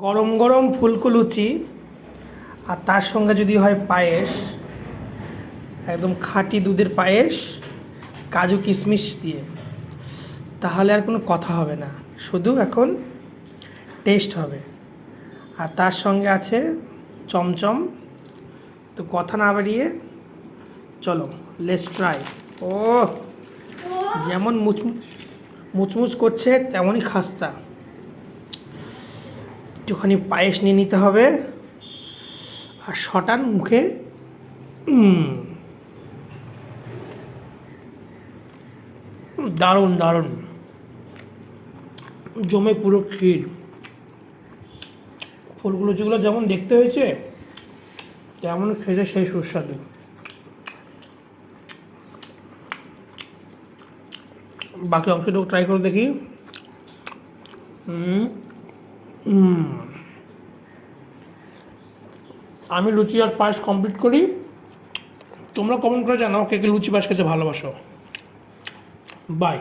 গরম গরম ফুলকো লুচি আর তার সঙ্গে যদি হয় পায়েস, একদম খাঁটি দুধের পায়েস কাজু কিশমিশ দিয়ে, তাহলে আর কোনো কথা হবে না, শুধু এখন টেস্ট হবে। আর তার সঙ্গে আছে চমচম। তো কথা না বাড়িয়ে চলো, লেটস ট্রাই। ও যেমন মুচমুচ করছে তেমনই খাস্তা। একটুখানি পায়েস নিয়ে নিতে হবে আর শটান মুখে। দারুণ দারুণ, জমে পুরো ক্ষীর। ফুলগুলো যেগুলো যেমন দেখতে হয়েছে তেমন খেতে সেই সুস্বাদু। বাকি অংশটুকু ট্রাই করে দেখি। আমি লুচি আর পায়েস কমপ্লিট করি। তোমরা কমেন্ট করে জানাও কে কে লুচি পায়েস খেতে ভালোবাসো। বাই।